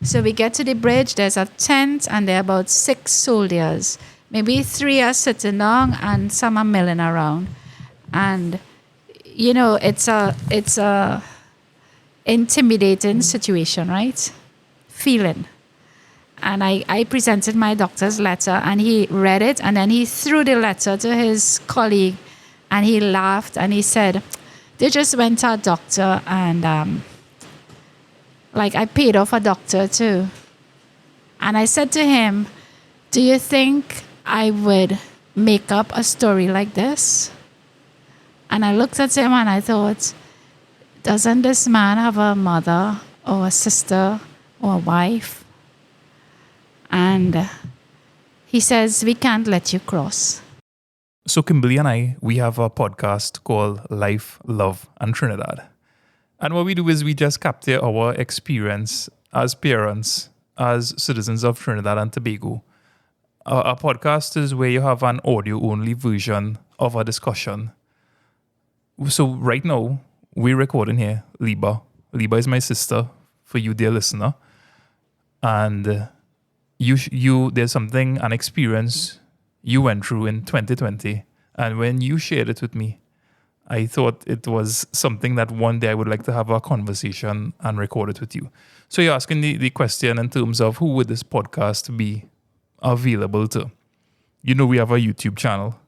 So we get to the bridge, there's a tent, and there are about 6 soldiers. Maybe 3 are sitting down and some are milling around. And, it's a intimidating situation, right? Feeling. And I presented my doctor's letter, and he read it, and then he threw the letter to his colleague, and he laughed, and he said, they just went to a doctor, and I paid off a doctor too. And I said to him, do you think I would make up a story like this? And I looked at him and I thought, doesn't this man have a mother or a sister or a wife? And he says, we can't let you cross. So Kimberly and I, we have a podcast called Life, Love, and Trinidad. And what we do is we just capture our experience as parents, as citizens of Trinidad and Tobago. Our podcast is where you have an audio-only version of a discussion. So right now, we're recording here, Liba. Liba is my sister, for you, dear listener. And you there's something, an experience you went through in 2020. And when you shared it with me, I thought it was something that one day I would like to have a conversation and record it with you. So you're asking the question in terms of who would this podcast be available to? We have a YouTube channel.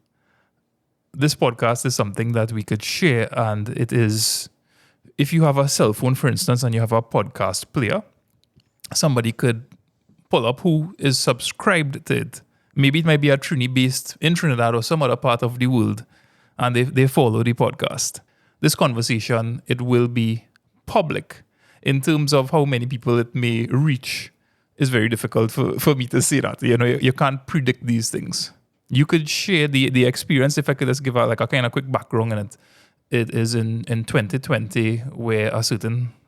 This podcast is something that we could share, and it is, if you have a cell phone, for instance, and you have a podcast player, somebody could pull up who is subscribed to it. Maybe it might be a Trini based in Trinidad or some other part of the world, and they follow the podcast. This conversation, it will be public. In terms of how many people it may reach, is very difficult for me to say that. You can't predict these things. You could share the experience. If I could just give a kind of quick background in it. It is in 2020 where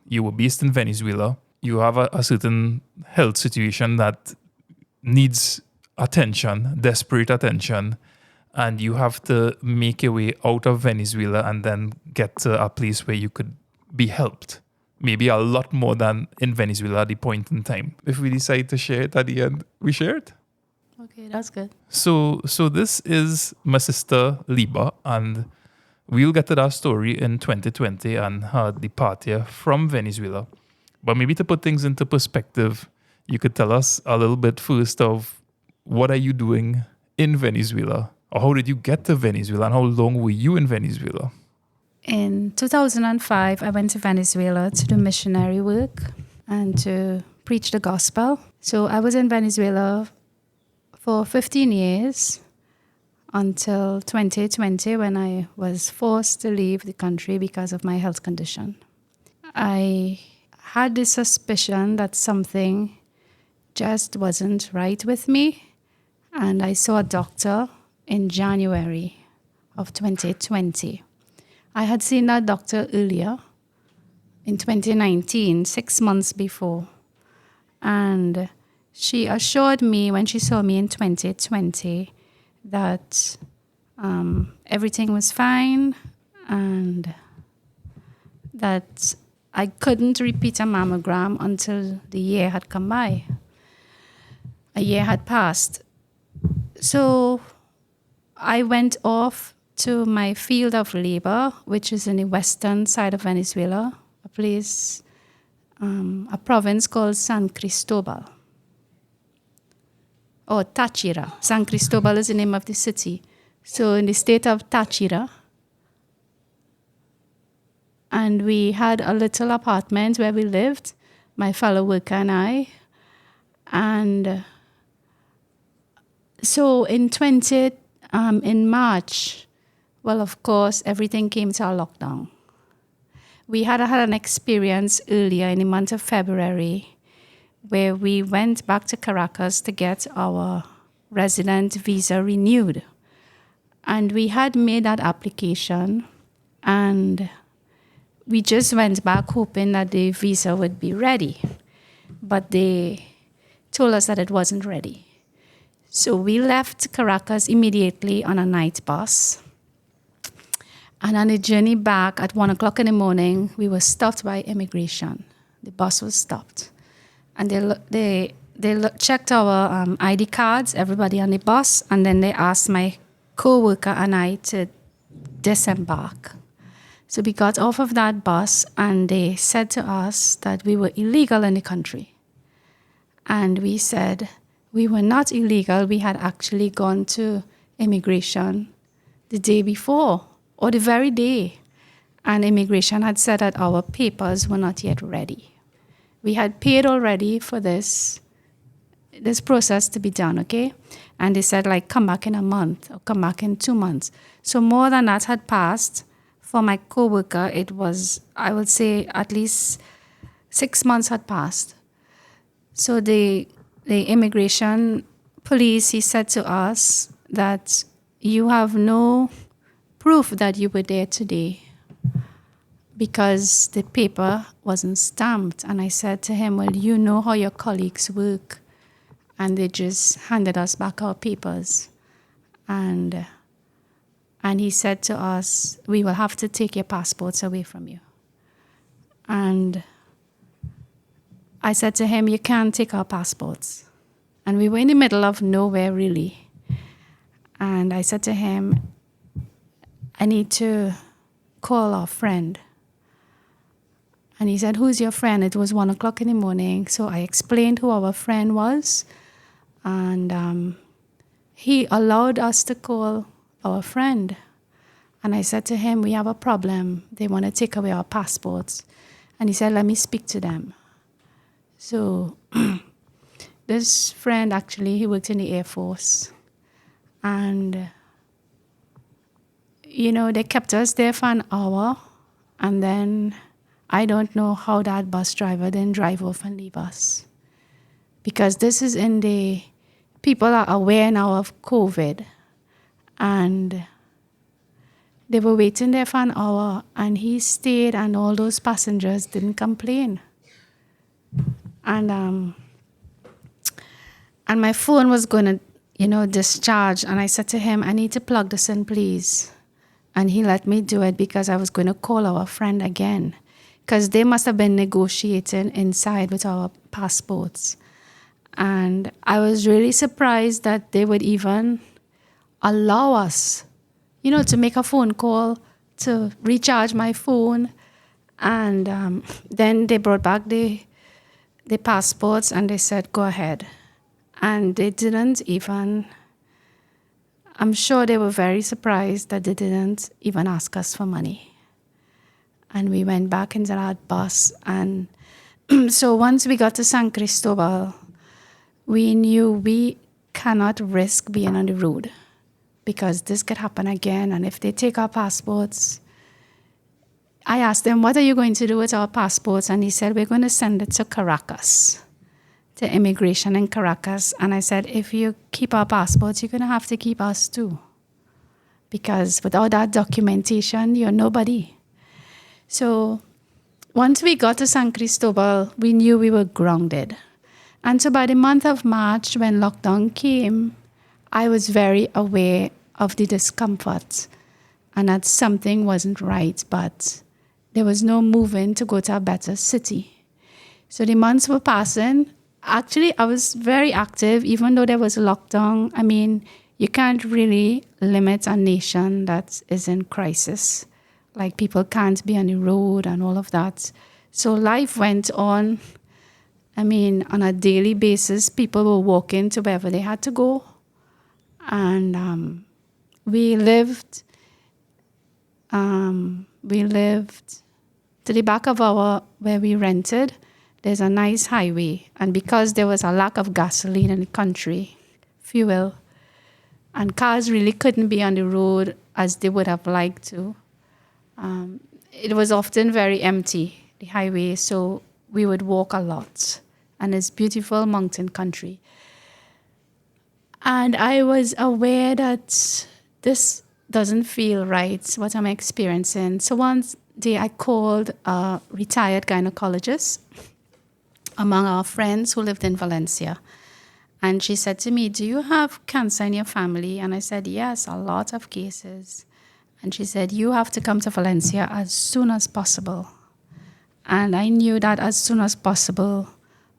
you were based in Venezuela. You have a certain health situation that needs attention, desperate attention, and you have to make your way out of Venezuela and then get to a place where you could be helped. Maybe a lot more than in Venezuela at the point in time. If we decide to share it at the end, we share it. Okay, that's good. So this is my sister Liba, and we'll get to that story in 2020 and her departure from Venezuela. But maybe to put things into perspective, you could tell us a little bit first of what are you doing in Venezuela? Or how did you get to Venezuela, and how long were you in Venezuela? In 2005, I went to Venezuela to do missionary work and to preach the gospel. So I was in Venezuela for 15 years until 2020 when I was forced to leave the country because of my health condition. I had this suspicion that something just wasn't right with me, and I saw a doctor in January of 2020. I had seen that doctor earlier in 2019, 6 months before, and she assured me when she saw me in 2020 that everything was fine and that I couldn't repeat a mammogram until the year had come by. A year had passed. So I went off to my field of labor, which is in the western side of Venezuela, a place, a province called San Cristobal. Or Táchira. San Cristobal is the name of the city. So in the state of Táchira. And we had a little apartment where we lived, my fellow worker and I. And so in March, well, of course, everything came to a lockdown. We had an experience earlier in the month of February where we went back to Caracas to get our resident visa renewed. And we had made that application, and we just went back hoping that the visa would be ready. But they told us that it wasn't ready. So we left Caracas immediately on a night bus. And on the journey back at 1 o'clock in the morning, we were stopped by immigration. The bus was stopped. and they checked our ID cards, everybody on the bus, and then they asked my co-worker and I to disembark. So we got off of that bus, and they said to us that we were illegal in the country. And we said we were not illegal. We had actually gone to immigration the day before, or the very day. And immigration had said that our papers were not yet ready. We had paid already for this process to be done, okay? And they said, like, come back in a month or come back in 2 months. So more than that had passed. For my co-worker, it was, I would say, at least 6 months had passed. So the immigration police, he said to us that you have no proof that you were there today because the paper wasn't stamped. And I said to him, well, you know how your colleagues work. And they just handed us back our papers. And he said to us, we will have to take your passports away from you. And I said to him, you can't take our passports. And we were in the middle of nowhere, really. And I said to him, I need to call our friend. And he said, who's your friend? It was 1 o'clock in the morning. So I explained who our friend was. And he allowed us to call our friend. And I said to him, we have a problem. They want to take away our passports. And he said, let me speak to them. So this friend, actually, he worked in the Air Force. And, you know, they kept us there for an hour. And then I don't know how that bus driver didn't drive off and leave us. Because this is in the, people are aware now of COVID. And they were waiting there for an hour, and he stayed, and all those passengers didn't complain. And my phone was going to, discharge. And I said to him, I need to plug this in, please. And he let me do it because I was going to call our friend again. Because they must have been negotiating inside with our passports. And I was really surprised that they would even allow us, to make a phone call, to recharge my phone. And then they brought back the passports and they said, go ahead. And they didn't even, I'm sure they were very surprised that they didn't even ask us for money. And we went back into that bus. And so once we got to San Cristobal, we knew we cannot risk being on the road because this could happen again. And if they take our passports, I asked them, what are you going to do with our passports? And he said, we're going to send it to Caracas, to immigration in Caracas. And I said, if you keep our passports, you're going to have to keep us too. Because without that documentation, you're nobody. So once we got to San Cristobal, we knew we were grounded. And so by the month of March, when lockdown came, I was very aware of the discomfort and that something wasn't right, but there was no moving to go to a better city. So the months were passing. Actually, I was very active, even though there was a lockdown. I mean, you can't really limit a nation that is in crisis. Like, people can't be on the road and all of that. So life went on. I mean, on a daily basis, people were walking to wherever they had to go. And we lived to the back of where we rented. There's a nice highway. And because there was a lack of gasoline in the country, fuel, and cars really couldn't be on the road as they would have liked to, it was often very empty, the highway, so we would walk a lot. And it's beautiful mountain country. And I was aware that this doesn't feel right, what I'm experiencing. So one day I called a retired gynecologist among our friends who lived in Valencia. And she said to me, do you have cancer in your family? And I said, yes, a lot of cases. And she said, you have to come to Valencia as soon as possible. And I knew that as soon as possible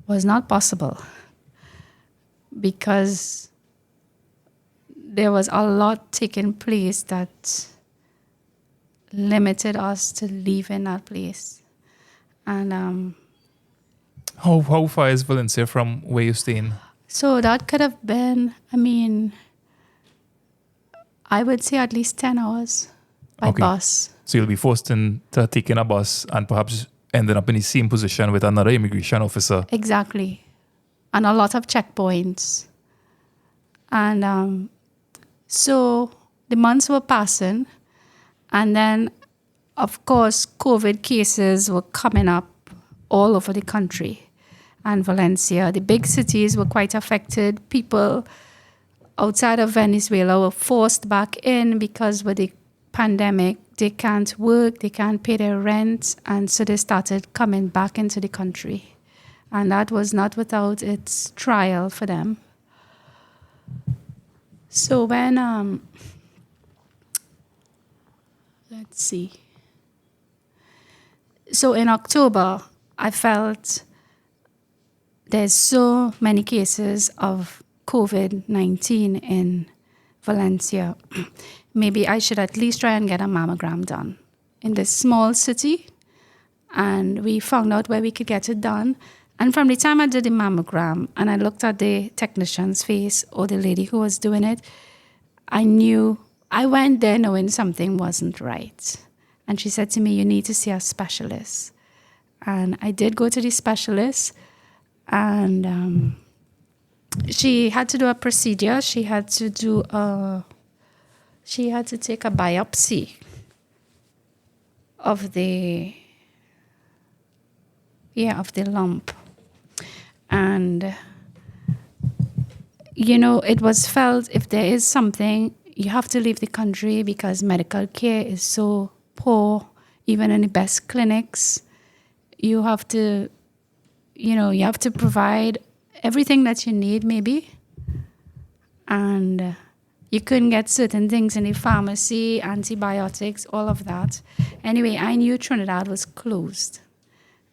was not possible because there was a lot taking place that limited us to leaving that place. And How far is Valencia from where you're staying? so that could have been, I would say at least 10 hours by Okay. bus. So you'll be forced into taking a bus and perhaps ending up in the same position with another immigration officer. Exactly. And a lot of checkpoints. And so the months were passing. And then, of course, COVID cases were coming up all over the country. And Valencia, the big cities were quite affected. People outside of Venezuela were forced back in because with the pandemic, they can't work, they can't pay their rent, and so they started coming back into the country. And that was not without its trial for them. So when, let's see. So in October, I felt there's so many cases of COVID-19 in Valencia. Maybe I should at least try and get a mammogram done in this small city. And we found out where we could get it done. And from the time I did the mammogram and I looked at the technician's face or the lady who was doing it, I went there knowing something wasn't right. And she said to me, you need to see a specialist. And I did go to the specialist, and she had to do a procedure. She had to take a biopsy of the lump. And, it was felt if there is something, you have to leave the country because medical care is so poor, even in the best clinics. You have to provide everything that you need, maybe. And you couldn't get certain things in the pharmacy, antibiotics, all of that. Anyway, I knew Trinidad was closed.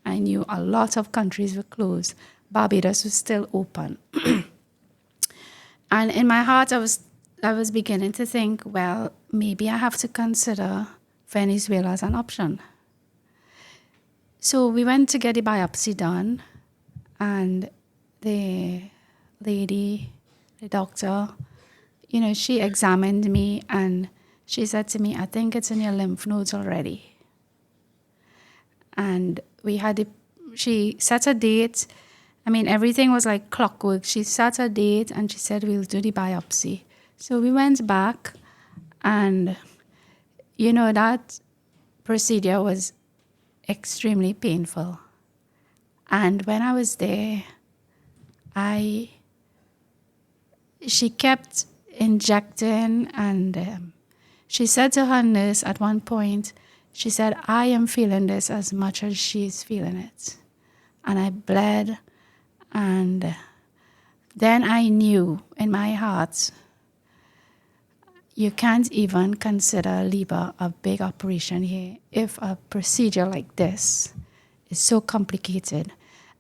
I knew a lot of countries were closed. Barbados was still open. And in my heart, I was beginning to think, well, maybe I have to consider Venezuela as an option. So we went to get the biopsy done, and the lady, the doctor, she examined me and she said to me, I think it's in your lymph nodes already. And she set a date. Everything was like clockwork. She set a date and she said, we'll do the biopsy. So we went back, and, that procedure was extremely painful. And when I was there, she kept injecting, and she said to her nurse at one point, she said, I am feeling this as much as she's feeling it. And I bled, and then I knew in my heart, you can't even consider labor a big operation here if a procedure like this is so complicated.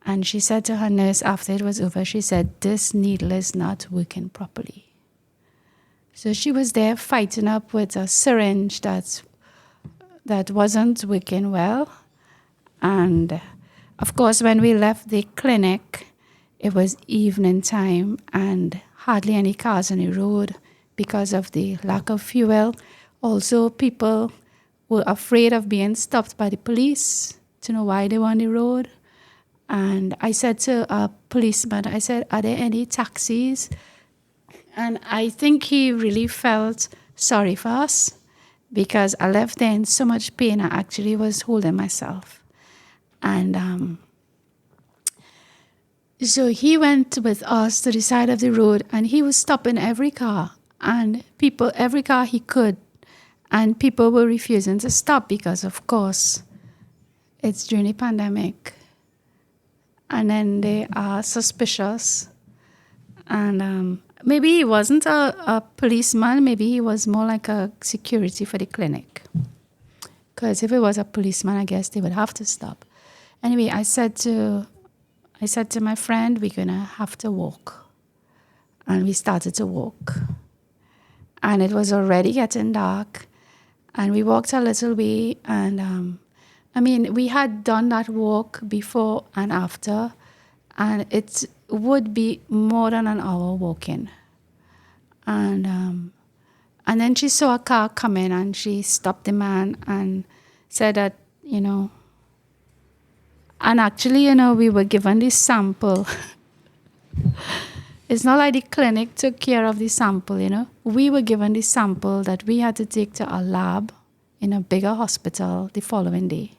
And she said to her nurse after it was over, she said, this needle is not working properly. So she was there fighting up with a syringe that wasn't working well. And of course, when we left the clinic, it was evening time and hardly any cars on the road because of the lack of fuel. Also, people were afraid of being stopped by the police to know why they were on the road. And I said to a policeman, I said, are there any taxis? And I think he really felt sorry for us because I left there in so much pain. I actually was holding myself. And so he went with us to the side of the road, and he was stopping every car, and every car he could. And people were refusing to stop because, of course, it's during the pandemic. And then they are suspicious. And maybe he wasn't a policeman. Maybe he was more like a security for the clinic. Because if it was a policeman, I guess they would have to stop. Anyway, I said to I said to my friend, we're going to have to walk. And we started to walk. And it was already getting dark. And we walked a little way. And we had done that walk before and after. And it would be more than an hour walking. And then she saw a car coming and she stopped the man and said that, and actually, we were given this sample. It's not like the clinic took care of the sample, We were given this sample that we had to take to a lab in a bigger hospital the following day.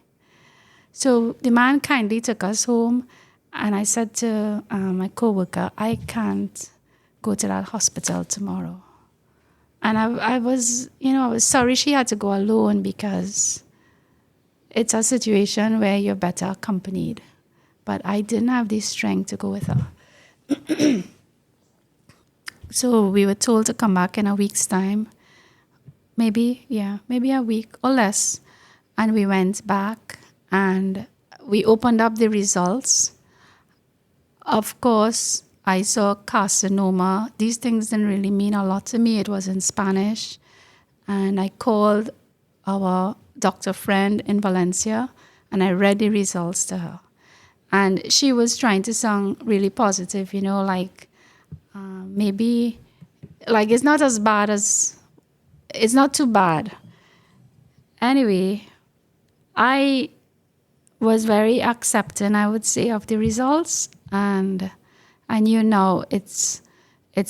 So the man kindly took us home, and I said to my coworker, I can't go to that hospital tomorrow. And I was sorry she had to go alone because it's a situation where you're better accompanied. But I didn't have the strength to go with her. So we were told to come back in a week's time. Maybe a week or less. And we went back and we opened up the results. Of course, I saw carcinoma. These things didn't really mean a lot to me. It was in Spanish. And I called our doctor friend in Valencia and I read the results to her. And she was trying to sound really positive, maybe, it's not as bad as, it's not too bad. Anyway, I was very accepting, I would say, of the results. And I knew now it's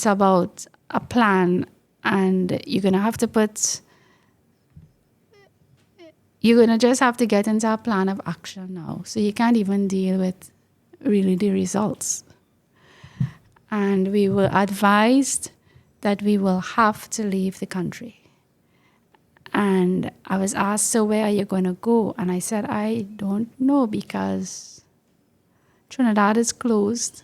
about a plan, and you're going to just have to get into a plan of action now. So you can't even deal with really the results. And we were advised that we will have to leave the country. And I was asked, so where are you going to go? And I said, I don't know, because Trinidad is closed.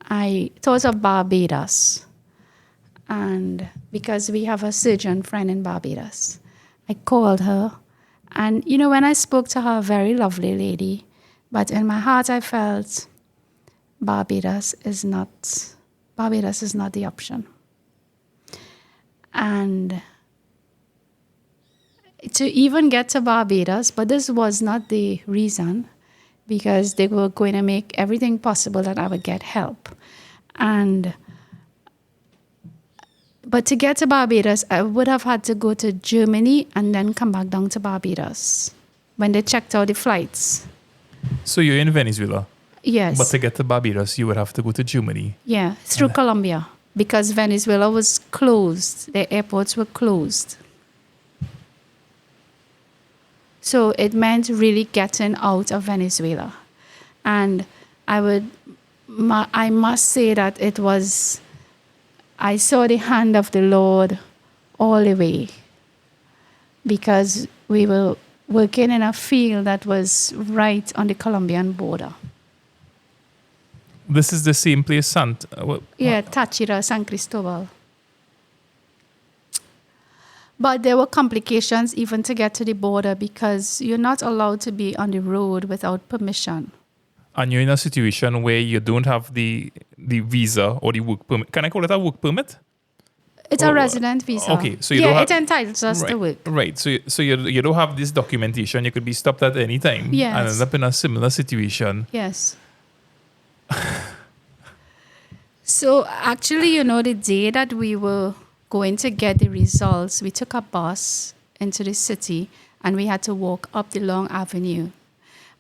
I thought of Barbados. And because we have a surgeon friend in Barbados, I called her. And, when I spoke to her, a very lovely lady, but in my heart I felt Barbados is not the option. And to even get to Barbados, but this was not the reason, because they were going to make everything possible that I would get help. But to get to Barbados, I would have had to go to Germany and then come back down to Barbados when they checked out the flights. So you're in Venezuela? Yes. But to get to Barbados, you would have to go to Germany? Yeah, through Colombia, because Venezuela was closed. Their airports were closed. So it meant really getting out of Venezuela. And I must say that I saw the hand of the Lord all the way, because we were working in a field that was right on the Colombian border. This is the same place, Táchira, San Cristobal. But there were complications even to get to the border, because you're not allowed to be on the road without permission. And you're in a situation where you don't have the visa or the work permit. Can I call it a work permit? It's a resident visa. Okay, so it entitles us to work. Right, so you don't have this documentation. You could be stopped at any time Yes. and end up in a similar situation. Yes. So actually, the day that we were going to get the results, we took a bus into the city and we had to walk up the long avenue.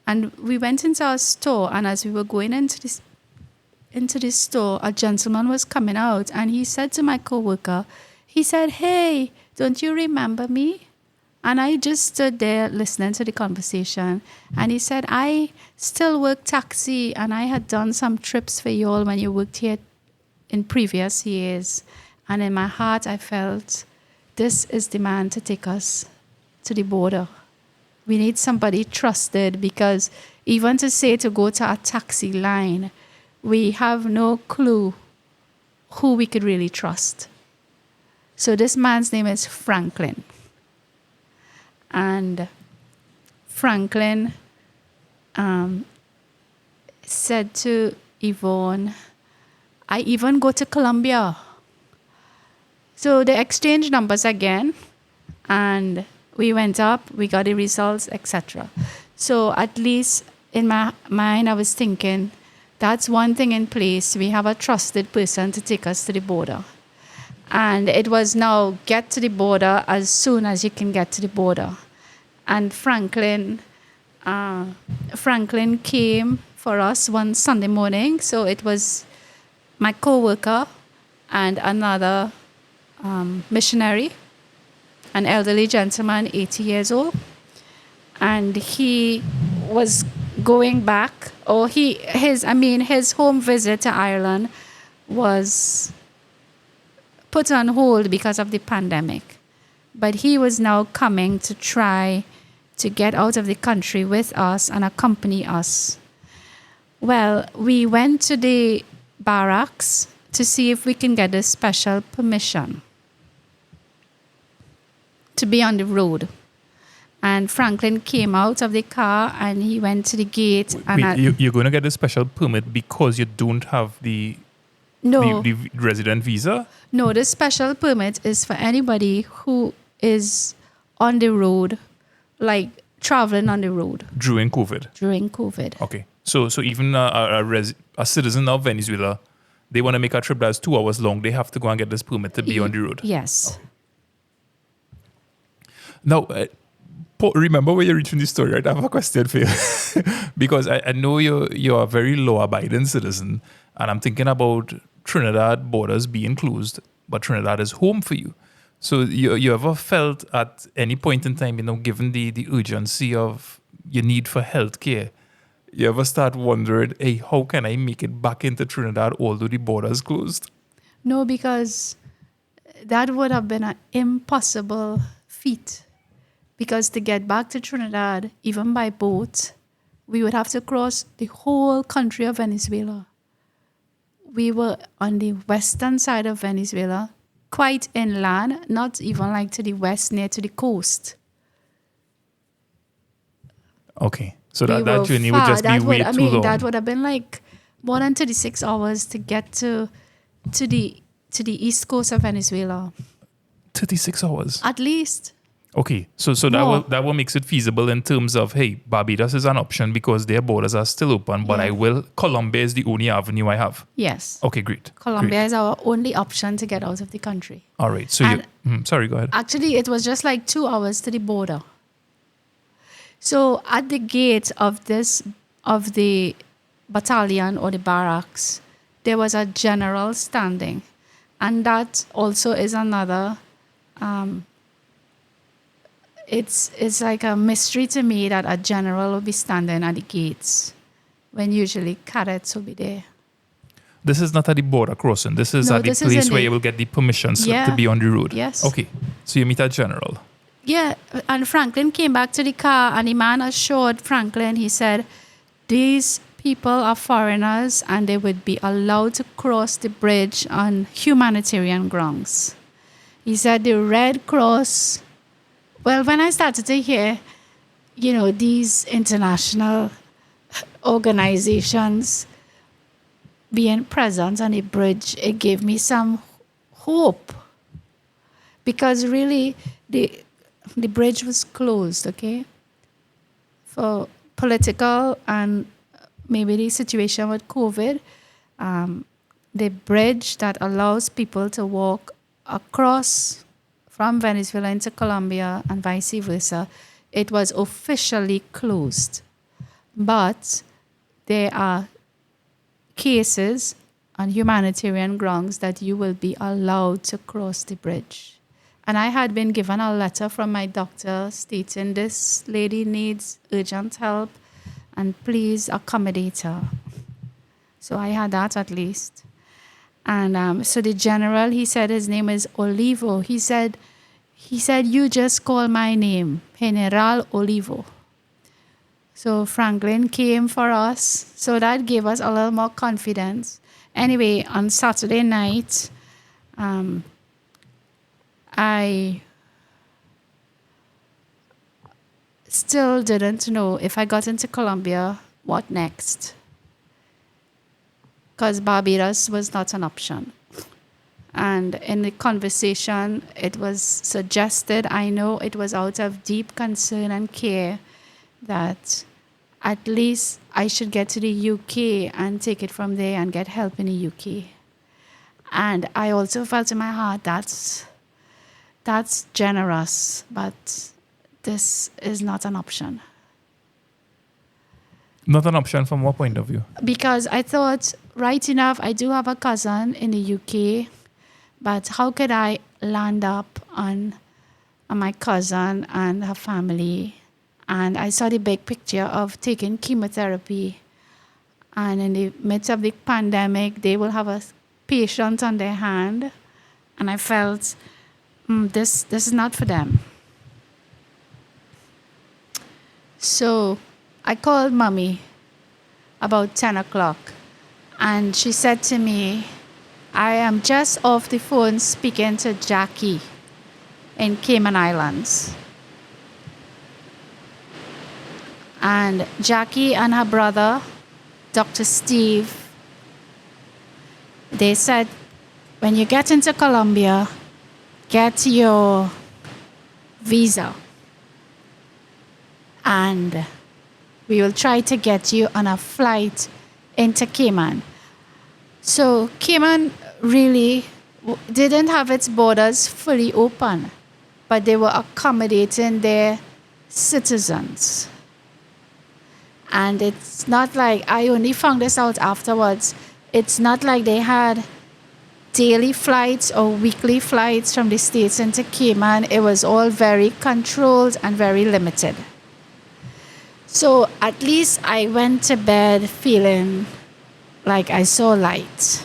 And we went into our store, and as we were going into this store, a gentleman was coming out, and he said to my coworker, he said, "Hey, don't you remember me?" And I just stood there listening to the conversation. And he said, "I still work taxi, and I had done some trips for you all when you worked here in previous years." And in my heart, I felt, this is the man to take us to the border. We need somebody trusted, because even to say to go to a taxi line, we have no clue who we could really trust. So this man's name is Franklin. And Franklin, said to Yvonne, I even go to Colombia. So they exchanged numbers again, and we went up, we got the results, etc. So at least in my mind, I was thinking, that's one thing in place. We have a trusted person to take us to the border. And it was now get to the border as soon as you can get to the border. And Franklin came for us one Sunday morning. So it was my co-worker and another missionary, an elderly gentleman, 80 years old. And he was going back, or his home visit to Ireland was put on hold because of the pandemic. But he was now coming to try to get out of the country with us and accompany us. Well, we went to the barracks to see if we can get a special permission to be on the road. And Franklin came out of the car and he went to the gate. You're going to get a special permit because you don't have the resident visa? No, the special permit is for anybody who is on the road, like traveling on the road. During COVID? Okay. So even a citizen of Venezuela, they want to make a trip that's 2 hours long, they have to go and get this permit to be on the road? Yes. Oh. Now, remember where you're reaching this story, right? I have a question for you. Because I know you're a very law-abiding citizen, and I'm thinking about Trinidad borders being closed, but Trinidad is home for you. So you ever felt at any point in time, given the urgency of your need for healthcare, you ever start wondering, hey, how can I make it back into Trinidad although the border is closed? No, because that would have been an impossible feat. Because to get back to Trinidad, even by boat, we would have to cross the whole country of Venezuela. We were on the western side of Venezuela, quite inland, not even like to the west, near to the coast. Okay. So that journey would just be way too long. That would have been like more than 36 hours to get to the east coast of Venezuela. 36 hours? At least. Okay, so that will makes it feasible in terms of, hey, Barbados is an option because their borders are still open, but Colombia is the only avenue I have. Yes. Okay, great. Colombia is our only option to get out of the country. All right, so sorry, go ahead. Actually, it was just like 2 hours to the border. So at the gate of the battalion or the barracks, there was a general standing. And that also is another... It's like a mystery to me that a general will be standing at the gates when usually cadets will be there. This is not at the border crossing. This is at the place where you will get the permission to be on the road. Yes. Okay. So you meet a general. Yeah. And Franklin came back to the car and the man assured Franklin, he said, these people are foreigners and they would be allowed to cross the bridge on humanitarian grounds. He said the Red Cross... Well, when I started to hear, these international organizations being present on the bridge, it gave me some hope. Because really, the bridge was closed, okay? For political and maybe the situation with COVID, the bridge that allows people to walk across from Venezuela into Colombia and vice versa, it was officially closed. But there are cases on humanitarian grounds that you will be allowed to cross the bridge. And I had been given a letter from my doctor stating this lady needs urgent help and please accommodate her. So I had that at least. And so the general, he said his name is Olivo. He said, you just call my name, General Olivo. So Franklin came for us. So that gave us a little more confidence. Anyway, on Saturday night, I still didn't know if I got into Colombia, what next? because Barbados was not an option. And in the conversation, it was suggested, I know it was out of deep concern and care, that at least I should get to the UK and take it from there and get help in the UK. And I also felt in my heart that's generous, but this is not an option. Not an option from what point of view? Because I thought, right enough, I do have a cousin in the UK, but how could I land up on my cousin and her family? And I saw the big picture of taking chemotherapy. And in the midst of the pandemic, they will have a patient on their hand. And I felt, this is not for them. So I called Mommy about 10 o'clock. And she said to me, I am just off the phone speaking to Jackie in Cayman Islands. And Jackie and her brother, Dr. Steve, they said, when you get into Colombia, get your visa. And we will try to get you on a flight into Cayman. So Cayman really didn't have its borders fully open, but they were accommodating their citizens. And it's not like, I only found this out afterwards, it's not like they had daily flights or weekly flights from the States into Cayman. It was all very controlled and very limited. So at least I went to bed feeling like I saw light.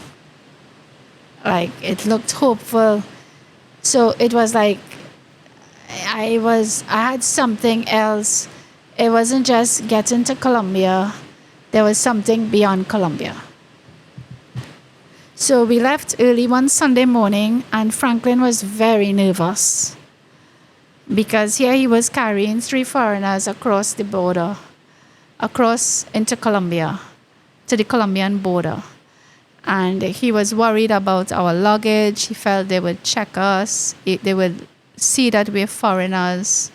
Like it looked hopeful. So it was like I had something else. It wasn't just getting to Colombia. There was something beyond Colombia. So we left early one Sunday morning, and Franklin was very nervous because here he was carrying 3 foreigners across the border, across into Colombia, to the Colombian border. And he was worried about our luggage. He felt they would check us. They would see that we're foreigners.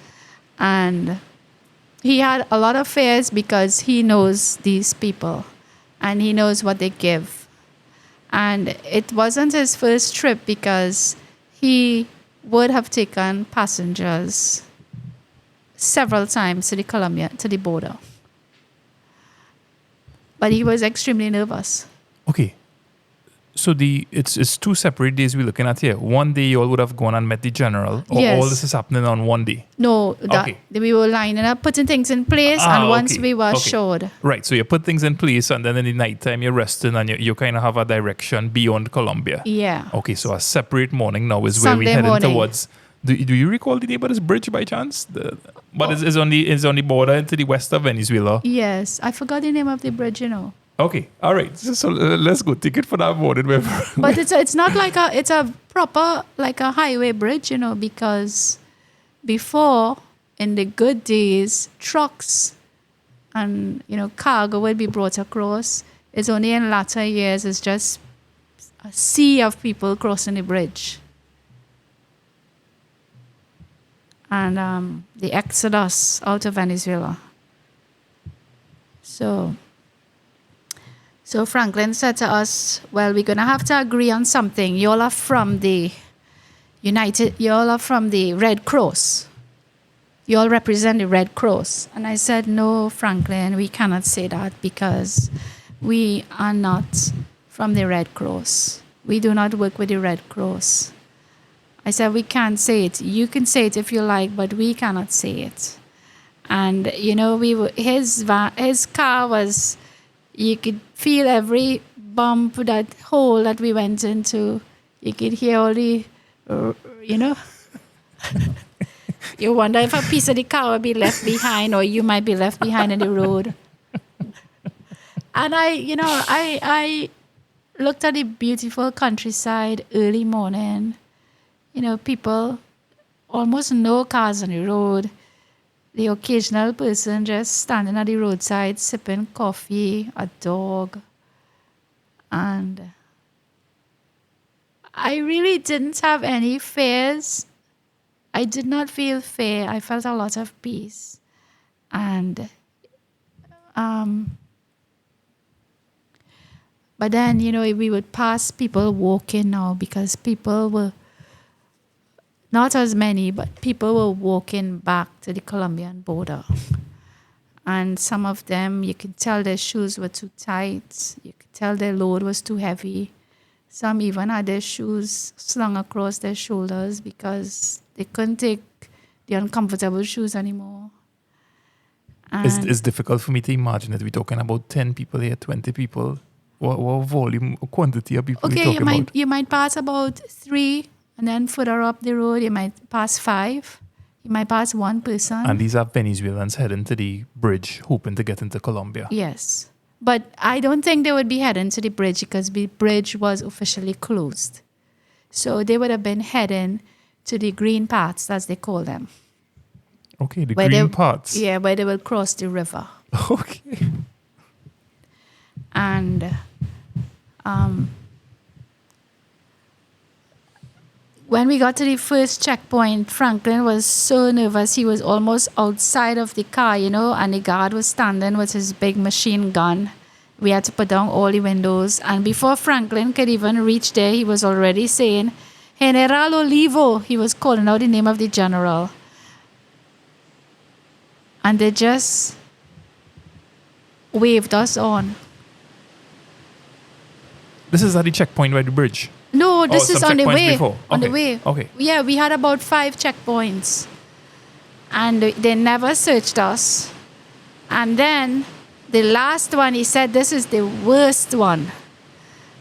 And he had a lot of fears because he knows these people and he knows what they give. And it wasn't his first trip because he would have taken passengers several times to the border. But he was extremely nervous. Okay. So it's 2 separate days we're looking at here. One day you all would have gone and met the general, or Yes. all this is happening on one day? No, Okay. we were lining up, putting things in place, and once okay. we were Okay. assured. Right, so you put things in place, and then in the nighttime you're resting, and you kind of have a direction beyond Colombia. Yeah. Okay, so a separate morning now is where Sunday we're heading morning. towards. Do you recall the name of this bridge by chance? It's on the border to the west of Venezuela. Yes, I forgot the name of the bridge, Okay, all right. So let's go. Take it for that morning. But it's not like it's a proper like a highway bridge, because before in the good days, trucks and cargo would be brought across. It's only in latter years it's just a sea of people crossing the bridge. And the exodus out of Venezuela. So Franklin said to us, well, we're going to have to agree on something. You all are from the Red Cross. You all represent the Red Cross. And I said, no, Franklin, we cannot say that because we are not from the Red Cross. We do not work with the Red Cross. I said, we can't say it. You can say it if you like, but we cannot say it. And, his car was... You could feel every bump, that hole that we went into. You could hear all the, You wonder if a piece of the car would be left behind, or you might be left behind in the road. And I looked at the beautiful countryside early morning. People, almost no cars on the road. The occasional person just standing at the roadside sipping coffee, a dog. And I really didn't have any fears. I did not feel fear. I felt a lot of peace. And but then, we would pass people walking now, because people were, not as many, but people were walking back to the Colombian border. And some of them, you could tell their shoes were too tight. You could tell their load was too heavy. Some even had their shoes slung across their shoulders because they couldn't take the uncomfortable shoes anymore. It's difficult for me to imagine that we're talking about 10 people here, 20 people. What volume, quantity of people we're talking about? You might pass about 3, and then further up the road, you might pass 5. You might pass 1 person. And these are Venezuelans heading to the bridge, hoping to get into Colombia. Yes. But I don't think they would be heading to the bridge, because the bridge was officially closed. So they would have been heading to the green paths, as they call them. Okay, the green paths. Yeah, where they will cross the river. Okay. And when we got to the first checkpoint, Franklin was so nervous. He was almost outside of the car, and the guard was standing with his big machine gun. We had to put down all the windows. And before Franklin could even reach there, he was already saying, "General Olivo." He was calling out the name of the general. And they just waved us on. This is at the checkpoint by the bridge? No, this is on the way. Before. On the Okay. way. Okay. Yeah, we had about 5 checkpoints. And they never searched us. And then the last one, he said, this is the worst one.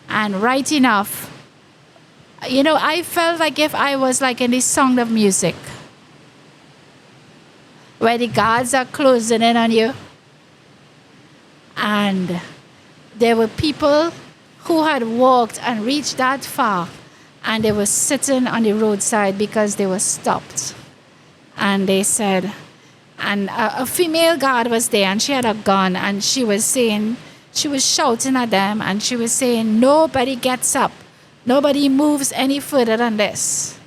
And right enough, I felt like if I was like in the Sound of Music, where the guards are closing in on you. And there were people who had walked and reached that far, and they were sitting on the roadside because they were stopped. And they said, and a female guard was there, and she had a gun, and she was shouting at them, and she was saying, nobody gets up. Nobody moves any further than this.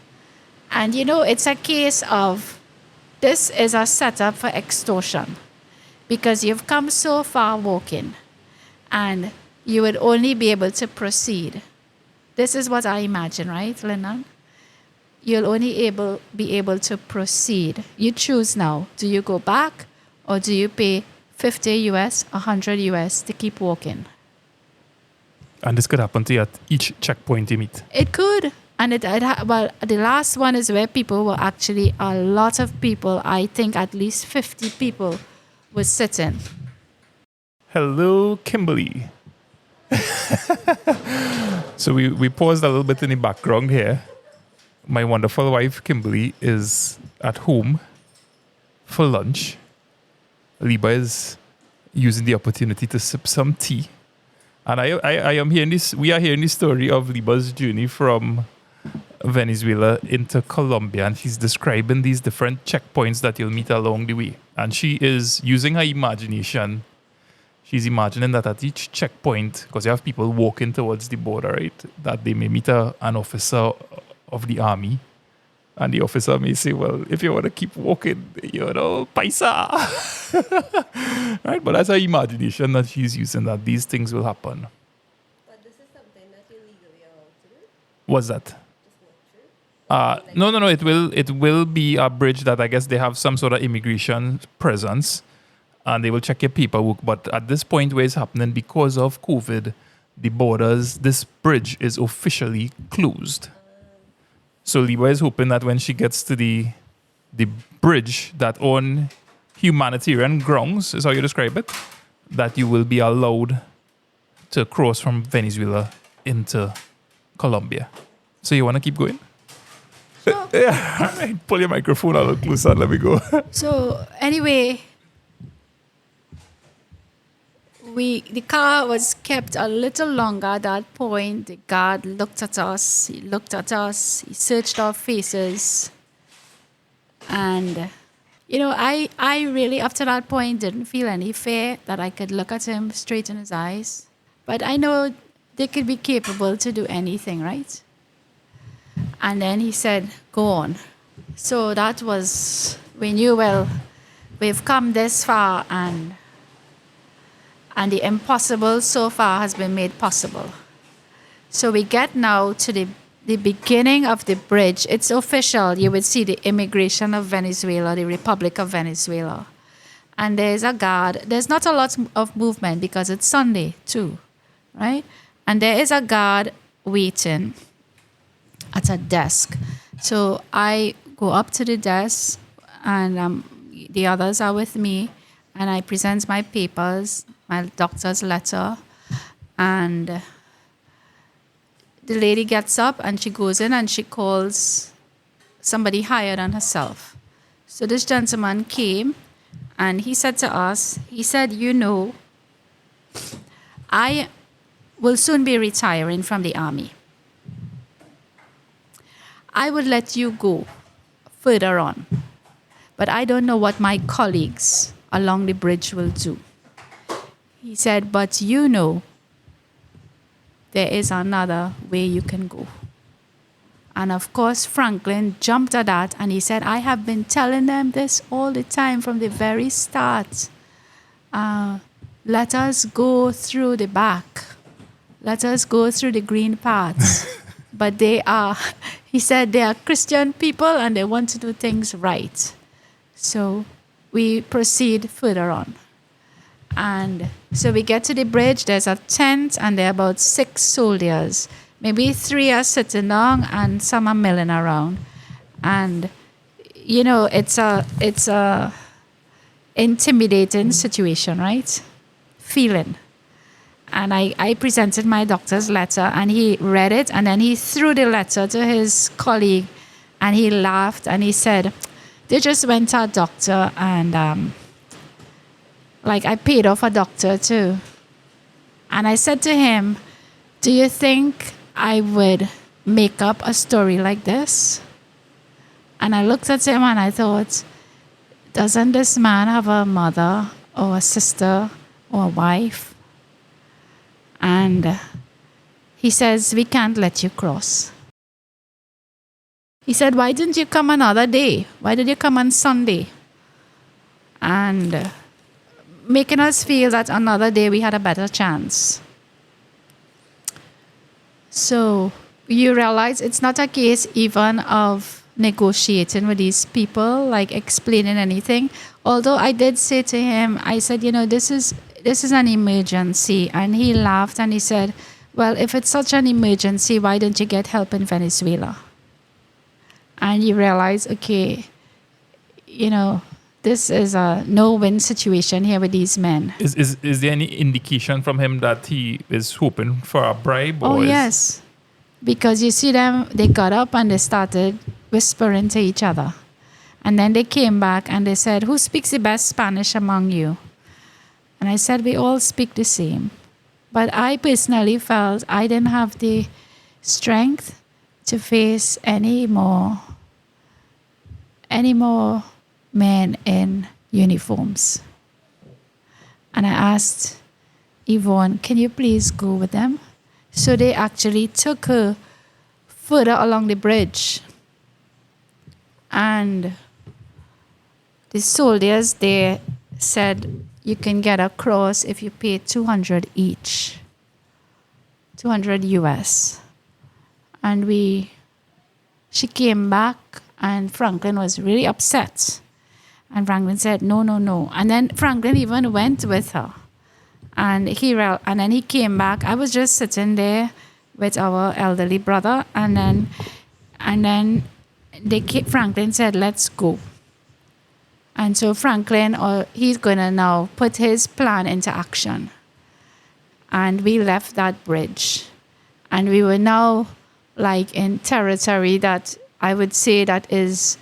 And it's a case of, this is a setup for extortion, because you've come so far walking, and you would only be able to proceed. This is what I imagine, right, Lyndon? You'll only be able to proceed. You choose now. Do you go back, or do you pay $50 US, $100 US to keep walking? And this could happen to you at each checkpoint you meet? It could. And the last one is where people were actually, a lot of people, I think at least 50 people were sitting. Hello, Kimberly. So we paused a little bit in the background here. My wonderful wife, Kimberly, is at home for lunch. Liba is using the opportunity to sip some tea. And I am hearing this, we are hearing the story of Liba's journey from Venezuela into Colombia, and she's describing these different checkpoints that you'll meet along the way. And she is using her imagination. She's imagining that at each checkpoint, because you have people walking towards the border, right, that they may meet an officer of the army. And the officer may say, well, if you want to keep walking, paisa. Right? But that's her imagination that she's using, that these things will happen. But this is something that you're legally allowed to do? What's that? Just walk through? No. It will be a bridge that I guess they have some sort of immigration presence, and they will check your paperwork. But at this point where it's happening, because of COVID, the borders, this bridge is officially closed. So Liba is hoping that when she gets to the bridge, that on humanitarian grounds, is how you describe it, that you will be allowed to cross from Venezuela into Colombia. So you want to keep going? Sure. Yeah, right. Pull your microphone a little closer and let me go. So anyway, the car was kept a little longer at that point. The guard looked at us. He searched our faces. And, I really, after that point, didn't feel any fear, that I could look at him straight in his eyes. But I know they could be capable to do anything, right? And then he said, go on. So that was, we knew, well, we've come this far, and the impossible so far has been made possible. So we get now to the beginning of the bridge. It's official. You would see the immigration of Venezuela, the Republic of Venezuela. And there's a guard. There's not a lot of movement because it's Sunday too, right? And there is a guard waiting at a desk. So I go up to the desk, and the others are with me, and I present my papers, my doctor's letter, and the lady gets up and she goes in and she calls somebody higher than herself. So this gentleman came and he said to us, he said, I will soon be retiring from the army. I would let you go further on, but I don't know what my colleagues along the bridge will do. He said, but there is another way you can go. And of course, Franklin jumped at that and he said, I have been telling them this all the time from the very start. Let us go through the back. Let us go through the green paths. But he said, they are Christian people and they want to do things right. So we proceed further on. And so we get to the bridge, there's a tent, and there are about 6 soldiers. Maybe 3 are sitting down and some are milling around. And, it's a intimidating situation, right? Feeling. And I presented my doctor's letter, and he read it, and then he threw the letter to his colleague, and he laughed, and he said, they just went to a doctor, and I paid off a doctor too. And I said to him, do you think I would make up a story like this? And I looked at him and I thought, doesn't this man have a mother or a sister or a wife? And he says, we can't let you cross. He said, why didn't you come another day? Why did you come on Sunday? And making us feel that another day we had a better chance. So you realize it's not a case even of negotiating with these people, like explaining anything. Although I did say to him, I said, this is an emergency. And he laughed and he said, well, if it's such an emergency, why don't you get help in Venezuela? And you realize, okay, this is a no-win situation here with these men. Is there any indication from him that he is hoping for a bribe? Oh, yes. Because you see them, they got up and they started whispering to each other. And then they came back and they said, who speaks the best Spanish among you? And I said, we all speak the same. But I personally felt I didn't have the strength to face any more men in uniforms. And I asked Yvonne, can you please go with them? So they actually took her further along the bridge. And the soldiers there said, you can get across if you pay 200 each, 200 US. And she came back and Franklin was really upset. And Franklin said, no, no, no. And then Franklin even went with her. And then he came back. I was just sitting there with our elderly brother. And then Franklin said, let's go. And so Franklin, he's going to now put his plan into action. And we left that bridge. And we were now like in territory that I would say that is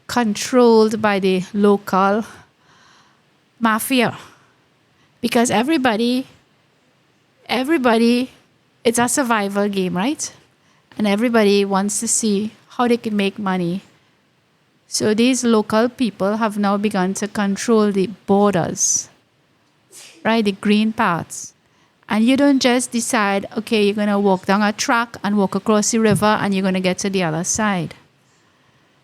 controlled by the local mafia. Because everybody, it's a survival game, right? And everybody wants to see how they can make money. So these local people have now begun to control the borders, right? The green parts. And you don't just decide, okay, you're going to walk down a track and walk across the river and you're going to get to the other side.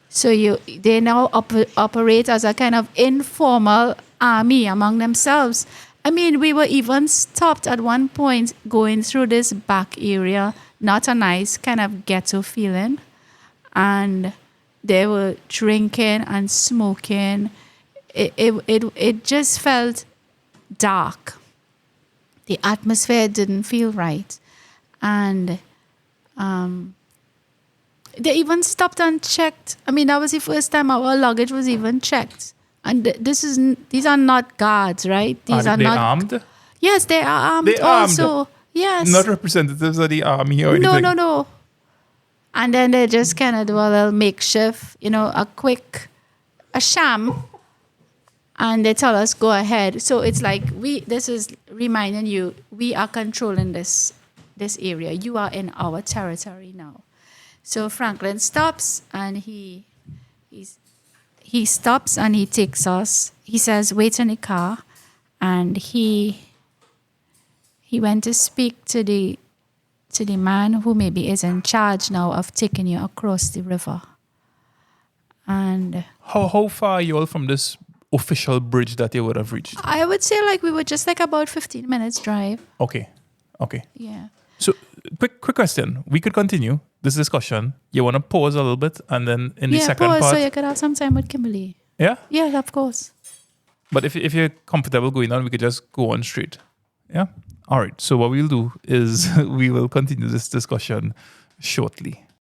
So they now operate as a kind of informal army among themselves. I mean, we were even stopped at one point going through this back area, not a nice kind of ghetto feeling. And they were drinking and smoking. It just felt dark. The atmosphere didn't feel right. And they even stopped and checked. I mean, that was the first time our luggage was even checked. And these are not guards, right? These are they not armed? Yes, they are armed They armed? also. Yes. Not representatives of the army or anything? No. And then they just kind of do a little makeshift, a sham. And they tell us, go ahead. So it's like, this is reminding you, we are controlling this area. You are in our territory now. So Franklin stops and he stops and he takes us. He says, wait in the car. And he went to speak to the man who maybe is in charge now of taking you across the river. And how far are you all from this official bridge that you would have reached? I would say we were just about 15 minutes drive. Okay. Yeah. So quick question. We could continue this discussion. You want to pause a little bit and then in the second pause part. so you could have some time with Kimberly. Yeah? Yeah, of course. But if you're comfortable going on, we could just go on straight. Yeah? All right. So what we'll do is we will continue this discussion shortly.